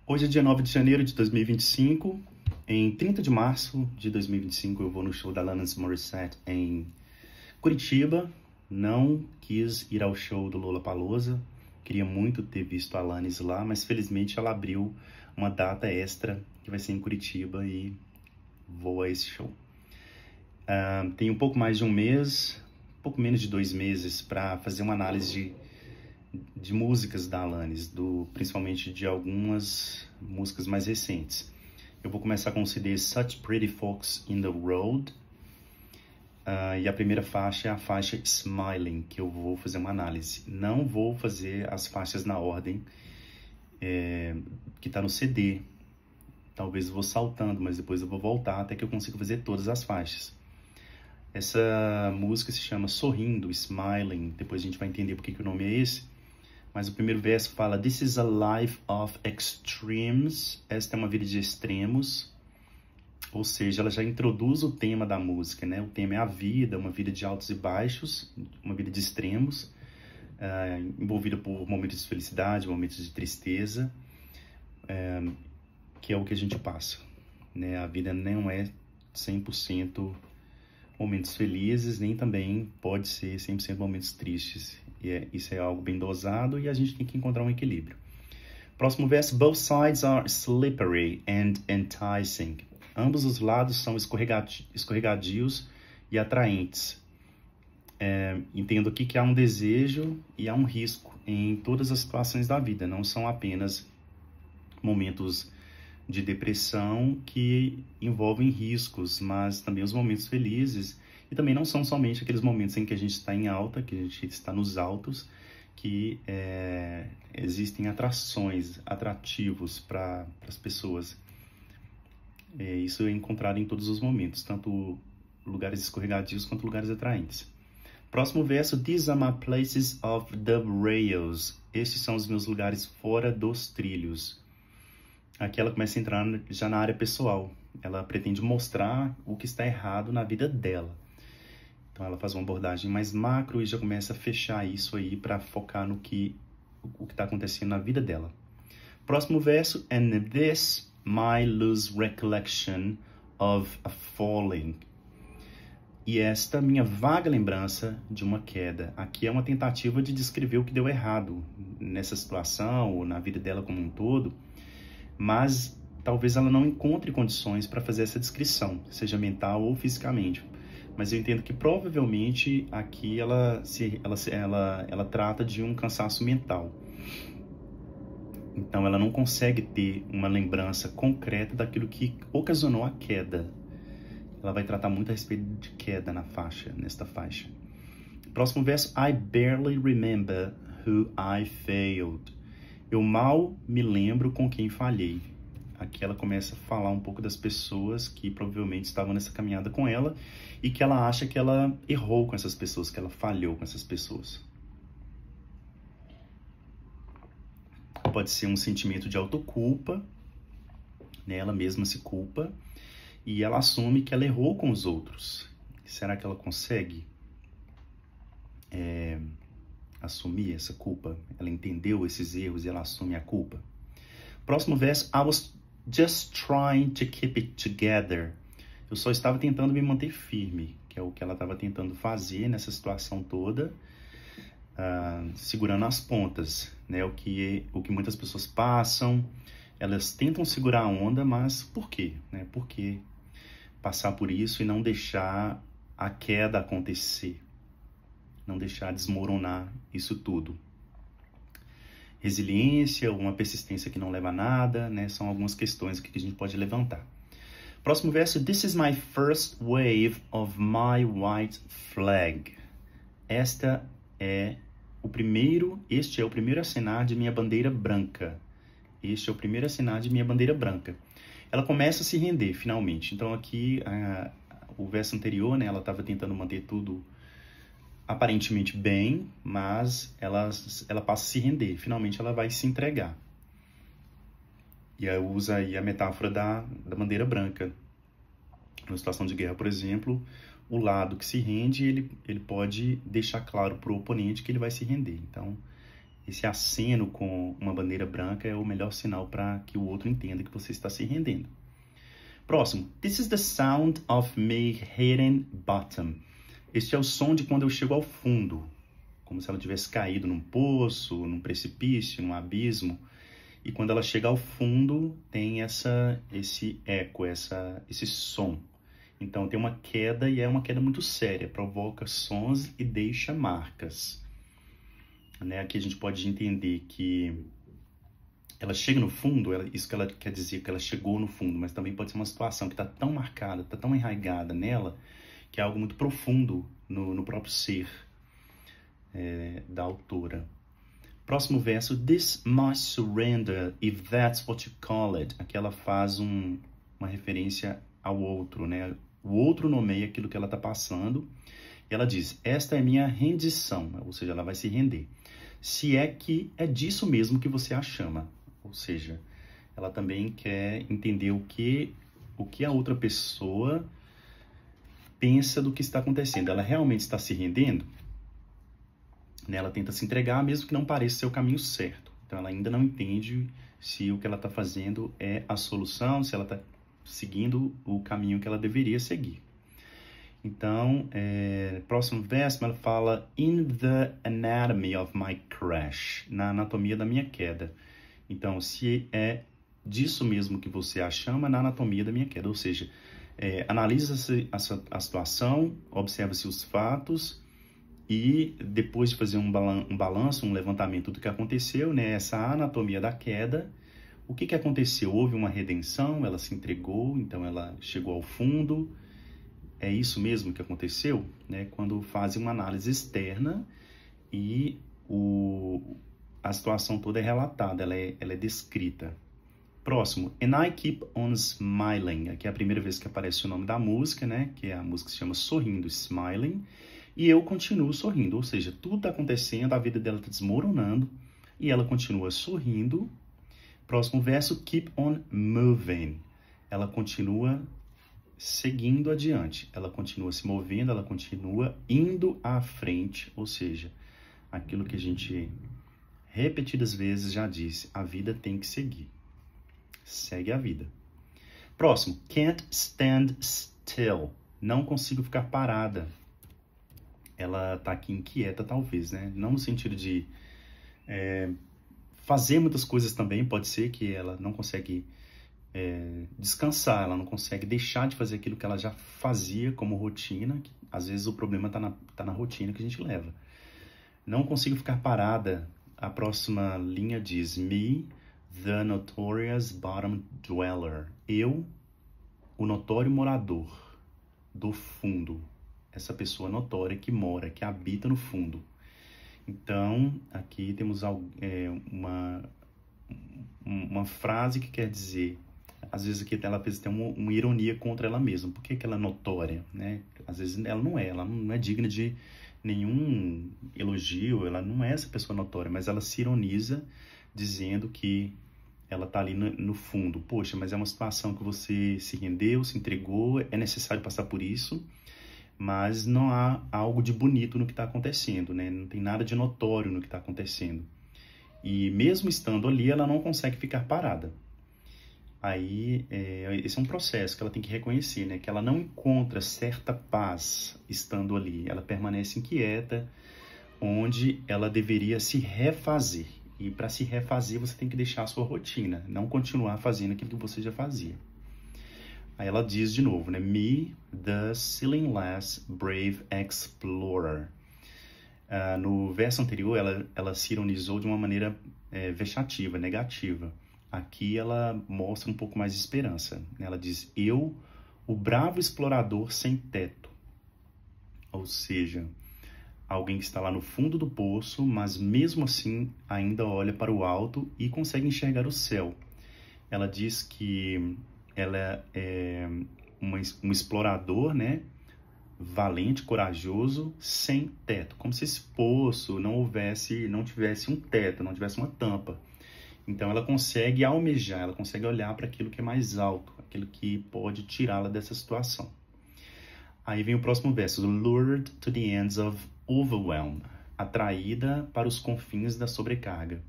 Hoje é dia 9 de janeiro de 2025. Em 30 de março de 2025 eu vou no show da Alanis Morissette em Curitiba. Não quis ir ao show do Lollapalooza. Queria muito ter visto a Alanis lá, mas felizmente ela abriu uma data extra que vai ser em Curitiba e vou a esse show. Tem um pouco mais de um mês, pouco menos de 2 meses, para fazer uma análise de músicas da Alanis, principalmente de algumas músicas mais recentes. Eu vou começar com o CD Such Pretty Folks in the Road, e a primeira faixa é a faixa Smiling, que eu vou fazer uma análise. Não vou fazer as faixas na ordem que está no CD. Talvez eu vou saltando, mas depois eu vou voltar até que eu consiga fazer todas as faixas. Essa música se chama Sorrindo, Smiling. Depois a gente vai entender porque que o nome é esse. Mas o primeiro verso fala: This is a life of extremes. Esta é uma vida de extremos. Ou seja, ela já introduz o tema da música, né? O tema é a vida, uma vida de altos e baixos, uma vida de extremos, envolvida por momentos de felicidade, momentos de tristeza, que é o que a gente passa, né? A vida não é 100% momentos felizes, nem também pode ser 100% momentos tristes. Isso é algo bem dosado e a gente tem que encontrar um equilíbrio. Próximo verso: Both sides are slippery and enticing. Ambos os lados são escorregadios e atraentes. Entendo aqui que há um desejo e há um risco em todas as situações da vida. Não são apenas momentos de depressão que envolvem riscos, mas também os momentos felizes. E também não são somente aqueles momentos em que a gente está em alta, que a gente está nos altos, que existem atrativos para as pessoas. Isso é encontrado em todos os momentos, tanto lugares escorregadios quanto lugares atraentes. Próximo verso: These are my places off the rails. Estes são os meus lugares fora dos trilhos. Aqui ela começa a entrar já na área pessoal. Ela pretende mostrar o que está errado na vida dela. Então ela faz uma abordagem mais macro e já começa a fechar isso aí para focar no que está acontecendo na vida dela. Próximo verso: And this my loose recollection of a falling. E esta minha vaga lembrança de uma queda. Aqui é uma tentativa de descrever o que deu errado nessa situação ou na vida dela como um todo, mas talvez ela não encontre condições para fazer essa descrição, seja mental ou fisicamente. Mas eu entendo que provavelmente aqui ela trata de um cansaço mental. Então ela não consegue ter uma lembrança concreta daquilo que ocasionou a queda. Ela vai tratar muito a respeito de queda nesta faixa. Próximo verso: I barely remember who I failed. Eu mal me lembro com quem falhei. Aqui ela começa a falar um pouco das pessoas que provavelmente estavam nessa caminhada com ela e que ela acha que ela errou com essas pessoas, que ela falhou com essas pessoas. Pode ser um sentimento de autoculpa, né? Ela mesma se culpa e ela assume que ela errou com os outros. Será que ela consegue assumir essa culpa? Ela entendeu esses erros e ela assume a culpa. Próximo verso: I was just trying to keep it together. Eu só estava tentando me manter firme, que é o que ela estava tentando fazer nessa situação toda, segurando as pontas, né? O que muitas pessoas passam, elas tentam segurar a onda, mas por quê? Né? Por que passar por isso e não deixar a queda acontecer? Não deixar desmoronar isso tudo? Resiliência, uma persistência que não leva a nada, né? São algumas questões aqui que a gente pode levantar. Próximo verso: This is my first wave of my white flag. Este é o primeiro acenar de minha bandeira branca. Este é o primeiro acenar de minha bandeira branca. Ela começa a se render, finalmente. Então aqui, o verso anterior, né? Ela estava tentando manter tudo aparentemente bem, mas ela passa a se render. Finalmente ela vai se entregar. E aí usa aí a metáfora da bandeira branca. Numa situação de guerra, por exemplo, o lado que se rende, ele pode deixar claro para o oponente que ele vai se render. Então, esse aceno com uma bandeira branca é o melhor sinal para que o outro entenda que você está se rendendo. Próximo. This is the sound of me hitting bottom. Este é o som de quando eu chego ao fundo, como se ela tivesse caído num poço, num precipício, num abismo. E quando ela chega ao fundo, tem esse eco, esse som. Então tem uma queda e é uma queda muito séria, provoca sons e deixa marcas. Né? Aqui a gente pode entender que ela chega no fundo, isso que ela quer dizer, que ela chegou no fundo, mas também pode ser uma situação que está tão marcada, está tão enraizada nela, que é algo muito profundo no próprio ser da autora. Próximo verso, this must surrender if that's what you call it. Aqui ela faz uma referência ao outro, né? O outro nomeia aquilo que ela está passando. E ela diz, esta é minha rendição, ou seja, ela vai se render. Se é que é disso mesmo que você a chama. Ou seja, ela também quer entender o que a outra pessoa pensa do que está acontecendo. Ela realmente está se rendendo? Ela tenta se entregar, mesmo que não pareça ser o caminho certo. Então, ela ainda não entende se o que ela está fazendo é a solução, se ela está seguindo o caminho que ela deveria seguir. Então, próximo verso, ela fala in the anatomy of my crash, na anatomia da minha queda. Então, se é disso mesmo que você a chama, na anatomia da minha queda. Ou seja, analisa-se a situação, observa-se os fatos e depois de fazer um balanço, um levantamento do que aconteceu, né? Essa anatomia da queda, o que aconteceu? Houve uma redenção, ela se entregou, então ela chegou ao fundo. É isso mesmo que aconteceu? Né? Quando fazem uma análise externa e a situação toda é relatada, ela é descrita. Próximo, and I keep on smiling. Aqui é a primeira vez que aparece o nome da música, né? Que a música se chama Sorrindo, Smiling. E eu continuo sorrindo, ou seja, tudo está acontecendo, a vida dela está desmoronando e ela continua sorrindo. Próximo verso, keep on moving. Ela continua seguindo adiante, ela continua se movendo, ela continua indo à frente, ou seja, aquilo que a gente repetidas vezes já disse, a vida tem que seguir. Segue a vida. Próximo, can't stand still. Não consigo ficar parada. Ela está aqui inquieta, talvez, né? Não no sentido de fazer muitas coisas também, pode ser que ela não consegue descansar, ela não consegue deixar de fazer aquilo que ela já fazia como rotina. Às vezes o problema tá na rotina que a gente leva. Não consigo ficar parada. A próxima linha diz, me, the notorious bottom dweller. Eu, o notório morador do fundo. Essa pessoa notória que mora, que habita no fundo. Então, aqui temos uma frase que quer dizer, às vezes aqui ela tem uma ironia contra ela mesma. Por que ela é notória? Né? Às vezes ela não é digna de nenhum elogio, ela não é essa pessoa notória, mas ela se ironiza dizendo que ela está ali no fundo. Poxa, mas é uma situação que você se rendeu, se entregou, é necessário passar por isso, mas não há algo de bonito no que está acontecendo, né? Não tem nada de notório no que está acontecendo. E mesmo estando ali, ela não consegue ficar parada. Aí, esse é um processo que ela tem que reconhecer, né? Que ela não encontra certa paz estando ali. Ela permanece inquieta, onde ela deveria se refazer. E para se refazer, você tem que deixar a sua rotina, não continuar fazendo aquilo que você já fazia. Aí ela diz de novo, né? Me, the ceilingless brave explorer. No verso anterior, ela se ironizou de uma maneira vexativa, negativa. Aqui ela mostra um pouco mais de esperança. Ela diz, eu, o bravo explorador sem teto. Ou seja, alguém que está lá no fundo do poço, mas mesmo assim ainda olha para o alto e consegue enxergar o céu. Ela diz que ela é um explorador, né? Valente, corajoso, sem teto. Como se esse poço não tivesse um teto, não tivesse uma tampa. Então ela consegue almejar, ela consegue olhar para aquilo que é mais alto, aquilo que pode tirá-la dessa situação. Aí vem o próximo verso, lured to the ends of overwhelm. atraída para os confins da sobrecarga.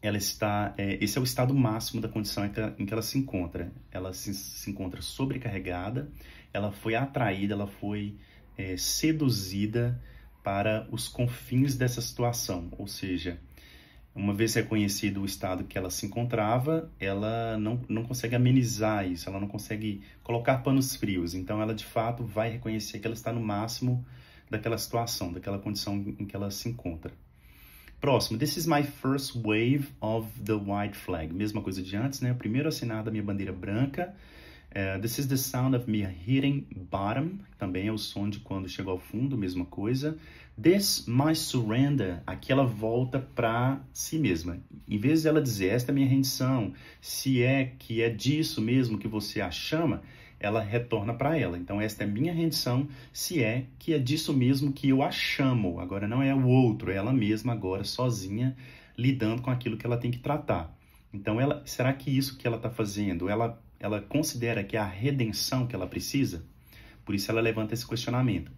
Esse é o estado máximo da condição em que ela se encontra. Ela se encontra sobrecarregada, ela foi atraída, ela foi seduzida para os confins dessa situação, ou seja, uma vez reconhecido o estado que ela se encontrava, ela não consegue amenizar isso, ela não consegue colocar panos frios. Então, ela, de fato, vai reconhecer que ela está no máximo daquela situação, daquela condição em que ela se encontra. Próximo. This is my first wave of the white flag. Mesma coisa de antes, né? Primeiro assinar da minha bandeira branca. This is the sound of me hitting bottom. Também é o som de quando chegou ao fundo, mesma coisa. This, my surrender. Aqui ela volta para si mesma. Em vez de ela dizer, esta é a minha rendição, se é que é disso mesmo que você a chama, ela retorna para ela. Então, esta é minha rendição, se é que é disso mesmo que eu a chamo. Agora, não é o outro, é ela mesma agora, sozinha, lidando com aquilo que ela tem que tratar. Então, será que isso que ela está fazendo, ela considera que é a redenção que ela precisa? Por isso, ela levanta esse questionamento.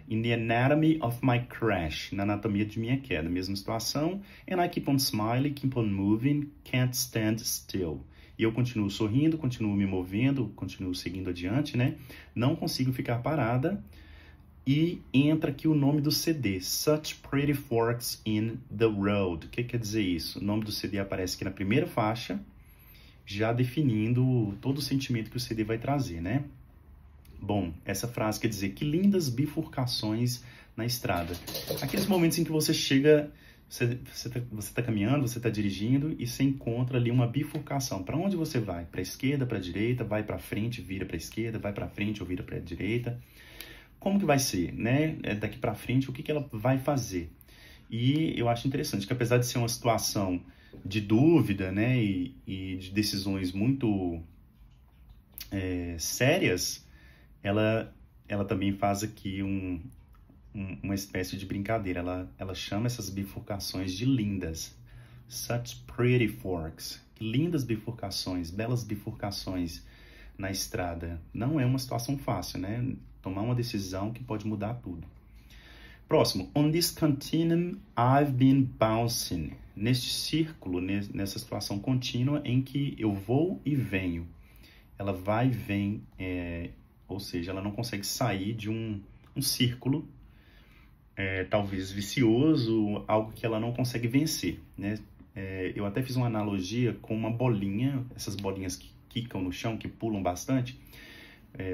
In the anatomy of my crash, na anatomia de minha queda, mesma situação. And I keep on smiling, keep on moving, can't stand still. E eu continuo sorrindo, continuo me movendo, continuo seguindo adiante, né? Não consigo ficar parada. E entra aqui o nome do CD, Such Pretty Forks in the Road. O que quer dizer isso? O nome do CD aparece aqui na primeira faixa, já definindo todo o sentimento que o CD vai trazer, né? Bom, essa frase quer dizer, que lindas bifurcações na estrada. Aqueles momentos em que você chega, você está caminhando, você está dirigindo e você encontra ali uma bifurcação. Para onde você vai? Para a esquerda, para a direita, vai para frente, vira para a esquerda, vai para frente ou vira para a direita. Como que vai ser, né? Daqui para frente, o que ela vai fazer? E eu acho interessante que, apesar de ser uma situação de dúvida, né, e de decisões muito sérias, ela também faz aqui uma espécie de brincadeira. Ela chama essas bifurcações de lindas. Such pretty forks. Lindas bifurcações, belas bifurcações na estrada. Não é uma situação fácil, né? Tomar uma decisão que pode mudar tudo. Próximo. On this continuum, I've been bouncing. Neste círculo, nessa situação contínua em que eu vou e venho. Ela vai e vem, ou seja, ela não consegue sair de um círculo, talvez vicioso, algo que ela não consegue vencer, né? Eu até fiz uma analogia com uma bolinha, essas bolinhas que quicam no chão, que pulam bastante.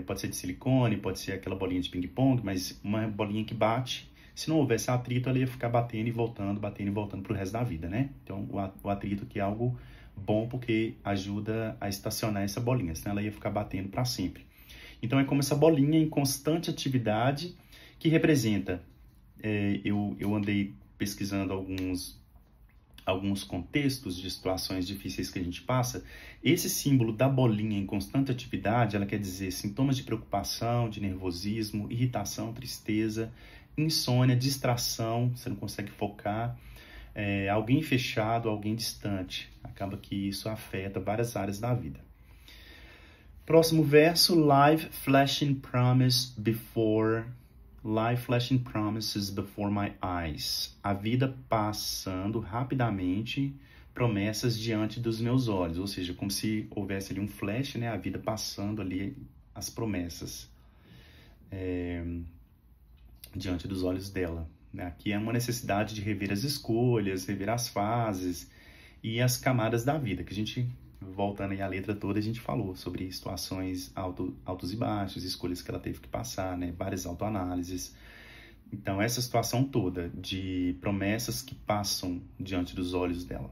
Pode ser de silicone, pode ser aquela bolinha de ping-pong, mas uma bolinha que bate. Se não houvesse atrito, ela ia ficar batendo e voltando para o resto da vida, né? Então, o atrito que é algo bom porque ajuda a estacionar essa bolinha, senão ela ia ficar batendo para sempre. Então, é como essa bolinha em constante atividade que representa... eu andei pesquisando alguns contextos de situações difíceis que a gente passa. Esse símbolo da bolinha em constante atividade, ela quer dizer sintomas de preocupação, de nervosismo, irritação, tristeza, insônia, distração, você não consegue focar, alguém fechado, alguém distante. Acaba que isso afeta várias áreas da vida. Próximo verso, life flashing promises before my eyes. A vida passando rapidamente, promessas diante dos meus olhos. Ou seja, como se houvesse ali um flash, né? A vida passando ali as promessas diante dos olhos dela. Aqui é uma necessidade de rever as escolhas, rever as fases e as camadas da vida, que a gente, voltando aí à letra toda, a gente falou sobre situações altos e baixos, escolhas que ela teve que passar, né? Várias autoanálises. Então, essa situação toda de promessas que passam diante dos olhos dela.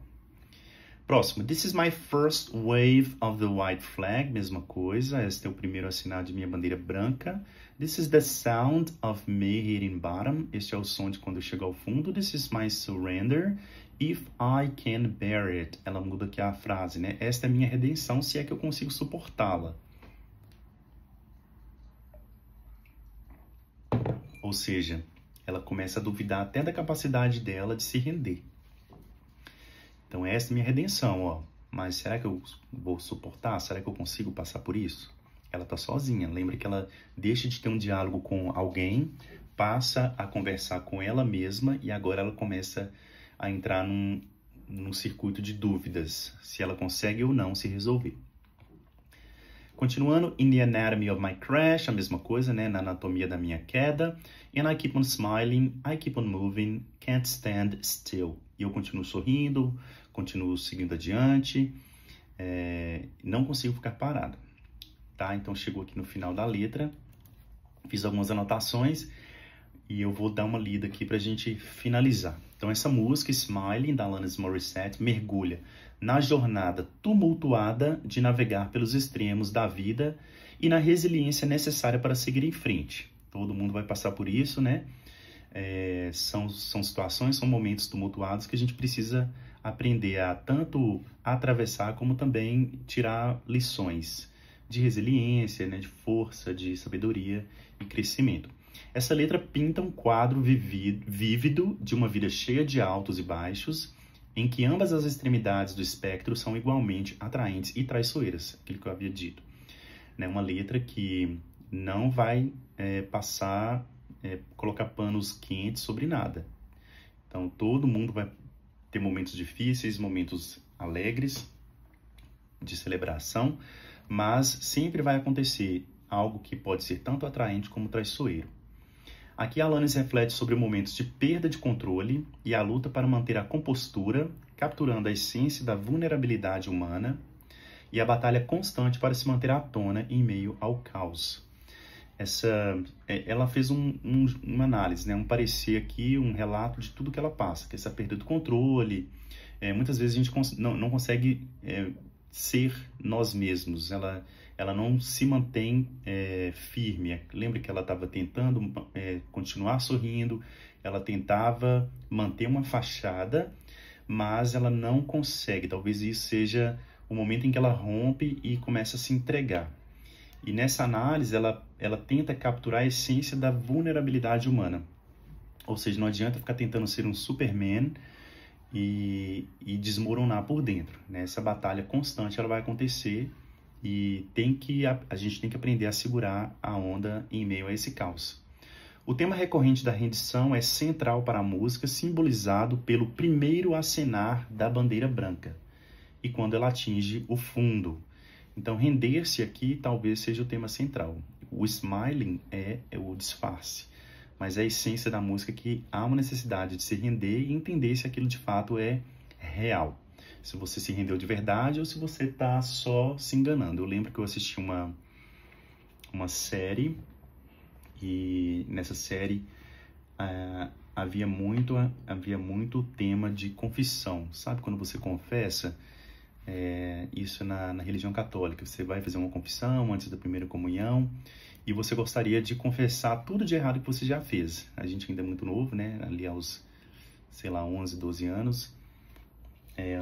Próximo. This is my first wave of the white flag. Mesma coisa. Este é o primeiro assinar de minha bandeira branca. This is the sound of me hitting bottom. Este é o som de quando eu chego ao fundo. This is my surrender. If I can bear it. Ela muda aqui a frase, né? Esta é a minha redenção, se é que eu consigo suportá-la. Ou seja, ela começa a duvidar até da capacidade dela de se render. Então, essa é a minha redenção, ó. Mas será que eu vou suportar? Será que eu consigo passar por isso? Ela tá sozinha. Lembra que ela deixa de ter um diálogo com alguém passa a conversar com ela mesma e agora ela começa a entrar num circuito de dúvidas, se ela consegue ou não se resolver. Continuando, in the anatomy of my crash, a mesma coisa, né? Na anatomia da minha queda. And I keep on smiling, I keep on moving, can't stand still. E eu continuo sorrindo, continuo seguindo adiante, não consigo ficar parado. Tá? Então, chegou aqui no final da letra, fiz algumas anotações e eu vou dar uma lida aqui pra gente finalizar. Então, essa música, Smiling, da Alanis Morissette, mergulha na jornada tumultuada de navegar pelos extremos da vida e na resiliência necessária para seguir em frente. Todo mundo vai passar por isso, né? São situações, são momentos tumultuados que a gente precisa aprender a tanto atravessar como também tirar lições de resiliência, né? De força, de sabedoria e crescimento. Essa letra pinta um quadro vívido de uma vida cheia de altos e baixos, em que ambas as extremidades do espectro são igualmente atraentes e traiçoeiras, aquilo que eu havia dito. Né? Uma letra que não vai colocar panos quentes sobre nada. Então, todo mundo vai ter momentos difíceis, momentos alegres, de celebração, mas sempre vai acontecer algo que pode ser tanto atraente como traiçoeiro. Aqui a Alanis reflete sobre momentos de perda de controle e a luta para manter a compostura, capturando a essência da vulnerabilidade humana e a batalha constante para se manter à tona em meio ao caos. Ela fez uma análise, né? Um parecer aqui, um relato de tudo que ela passa, que é essa perda do controle. Muitas vezes a gente não consegue ser nós mesmos, ela não se mantém firme. Lembra que ela estava tentando continuar sorrindo, ela tentava manter uma fachada, mas ela não consegue. Talvez isso seja o momento em que ela rompe e começa a se entregar. E nessa análise, ela tenta capturar a essência da vulnerabilidade humana. Ou seja, não adianta ficar tentando ser um Superman e desmoronar por dentro. Né? Essa batalha constante ela vai acontecer e a gente tem que aprender a segurar a onda em meio a esse caos. O tema recorrente da rendição é central para a música, simbolizado pelo primeiro acenar da bandeira branca e quando ela atinge o fundo. Então, render-se aqui talvez seja o tema central. O smiling é o disfarce, mas é a essência da música que há uma necessidade de se render e entender se aquilo de fato é real. Se você se rendeu de verdade ou se você está só se enganando. Eu lembro que eu assisti uma série e nessa série havia muito tema de confissão. Sabe quando você confessa? Isso na religião católica. Você vai fazer uma confissão antes da primeira comunhão e você gostaria de confessar tudo de errado que você já fez. A gente ainda é muito novo, né? Ali aos, 11, 12 anos.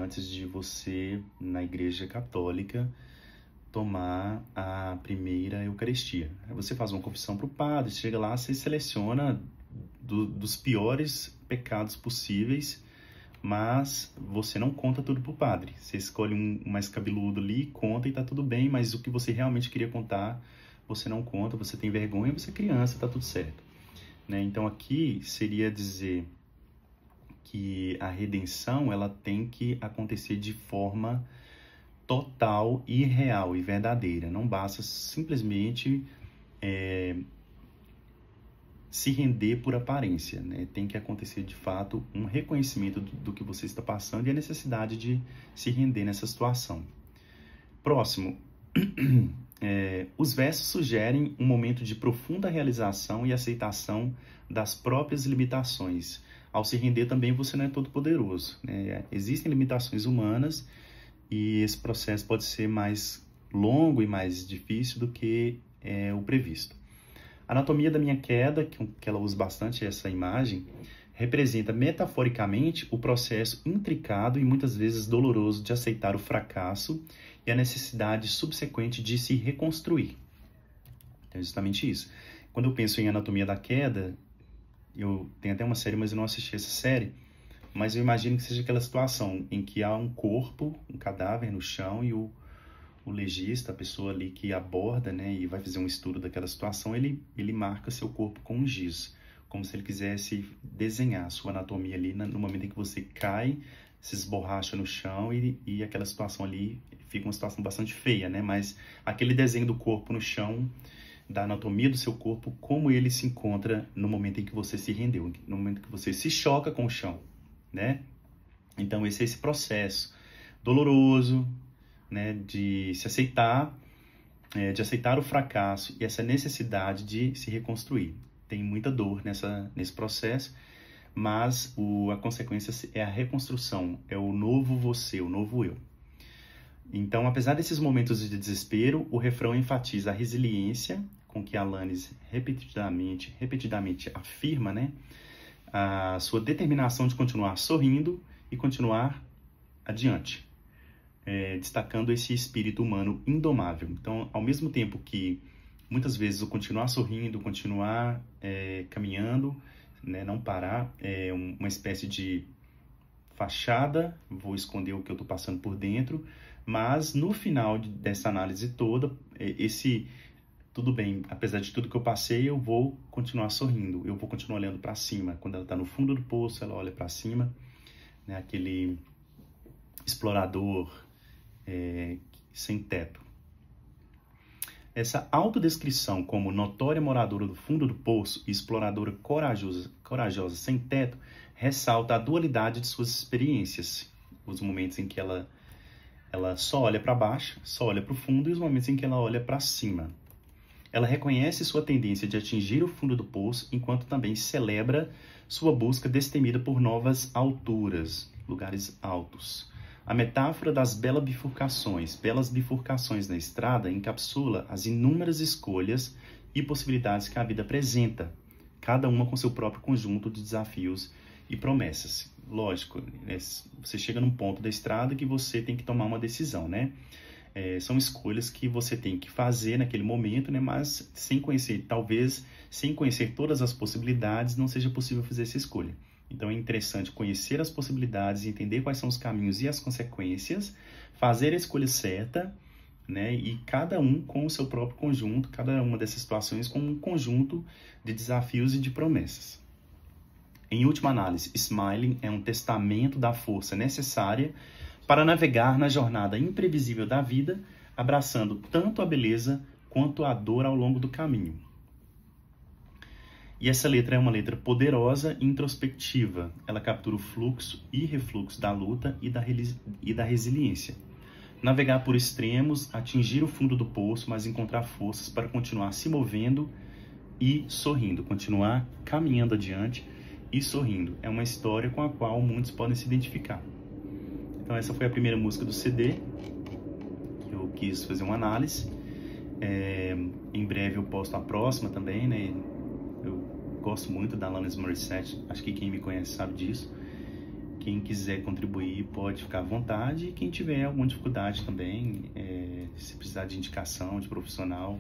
Antes de você, na igreja católica, tomar a primeira Eucaristia. Aí você faz uma confissão para o padre, chega lá, você seleciona dos piores pecados possíveis, mas você não conta tudo para o padre. Você escolhe um mais cabeludo ali, conta e tá tudo bem, mas o que você realmente queria contar, você não conta, você tem vergonha, você é criança, tá tudo certo. Né? Então aqui seria dizer que a redenção ela tem que acontecer de forma total e real e verdadeira. Não basta simplesmente se render por aparência, né? Tem que acontecer de fato um reconhecimento do que você está passando e a necessidade de se render nessa situação. Próximo. Os versos sugerem um momento de profunda realização e aceitação das próprias limitações. Ao se render também você não é todo poderoso, né? Existem limitações humanas e esse processo pode ser mais longo e mais difícil do que o previsto. A anatomia da minha queda, que ela usa bastante essa imagem, representa metaforicamente o processo intricado e muitas vezes doloroso de aceitar o fracasso e a necessidade subsequente de se reconstruir. Então, é justamente isso. Quando eu penso em anatomia da queda, eu tenho até uma série, mas eu não assisti essa série, mas eu imagino que seja aquela situação em que há um corpo, um cadáver no chão e o legista, a pessoa ali que aborda, né, e vai fazer um estudo daquela situação, ele marca seu corpo com um giz, como se ele quisesse desenhar a sua anatomia ali no momento em que você cai, se esborracha no chão e aquela situação ali fica uma situação bastante feia, né? Mas aquele desenho do corpo no chão, da anatomia do seu corpo, como ele se encontra no momento em que você se rendeu, no momento que você se choca com o chão, né? Então esse processo doloroso, né, de se aceitar, de aceitar o fracasso e essa necessidade de se reconstruir. Tem muita dor nesse processo, mas a consequência é a reconstrução, é o novo você, o novo eu. Então, apesar desses momentos de desespero, o refrão enfatiza a resiliência com que Alanis repetidamente afirma, né, a sua determinação de continuar sorrindo e continuar adiante, destacando esse espírito humano indomável. Então, ao mesmo tempo que muitas vezes o continuar sorrindo, continuar caminhando, né, não parar, é uma espécie de fachada, vou esconder o que eu estou passando por dentro, mas no final dessa análise toda, tudo bem, apesar de tudo que eu passei, eu vou continuar sorrindo, eu vou continuar olhando para cima. Quando ela está no fundo do poço, ela olha para cima, né, aquele explorador sem teto. Essa autodescrição como notória moradora do fundo do poço e exploradora corajosa sem teto ressalta a dualidade de suas experiências. Os momentos em que ela só olha para baixo, só olha para o fundo, e os momentos em que ela olha para cima. Ela reconhece sua tendência de atingir o fundo do poço, enquanto também celebra sua busca destemida por novas alturas, lugares altos. A metáfora das belas bifurcações na estrada encapsula as inúmeras escolhas e possibilidades que a vida apresenta, cada uma com seu próprio conjunto de desafios e promessas. Lógico, né, você chega num ponto da estrada que você tem que tomar uma decisão, né? São escolhas que você tem que fazer naquele momento, né? Mas talvez sem conhecer todas as possibilidades, não seja possível fazer essa escolha. Então é interessante conhecer as possibilidades, entender quais são os caminhos e as consequências, fazer a escolha certa, né? E cada um com o seu próprio conjunto, cada uma dessas situações com um conjunto de desafios e de promessas. Em última análise, Smiling é um testamento da força necessária para navegar na jornada imprevisível da vida, abraçando tanto a beleza quanto a dor ao longo do caminho. E essa letra é uma letra poderosa e introspectiva. Ela captura o fluxo e refluxo da luta e da resiliência. Navegar por extremos, atingir o fundo do poço, mas encontrar forças para continuar se movendo e sorrindo, continuar caminhando adiante e sorrindo. É uma história com a qual muitos podem se identificar. Então essa foi a primeira música do CD, que eu quis fazer uma análise. Em breve eu posto a próxima também, né? Eu gosto muito da Alanis Morissette, acho que quem me conhece sabe disso. Quem quiser contribuir pode ficar à vontade, e quem tiver alguma dificuldade também, se precisar de indicação de profissional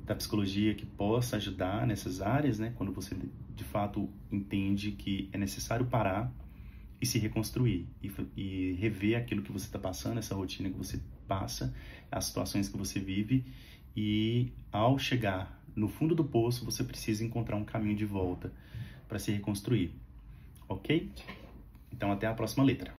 da psicologia que possa ajudar nessas áreas, né? Quando você de fato entende que é necessário parar e se reconstruir e rever aquilo que você está passando, essa rotina que você passa, as situações que você vive, e ao chegar no fundo do poço, você precisa encontrar um caminho de volta para se reconstruir, ok? Então, até a próxima letra.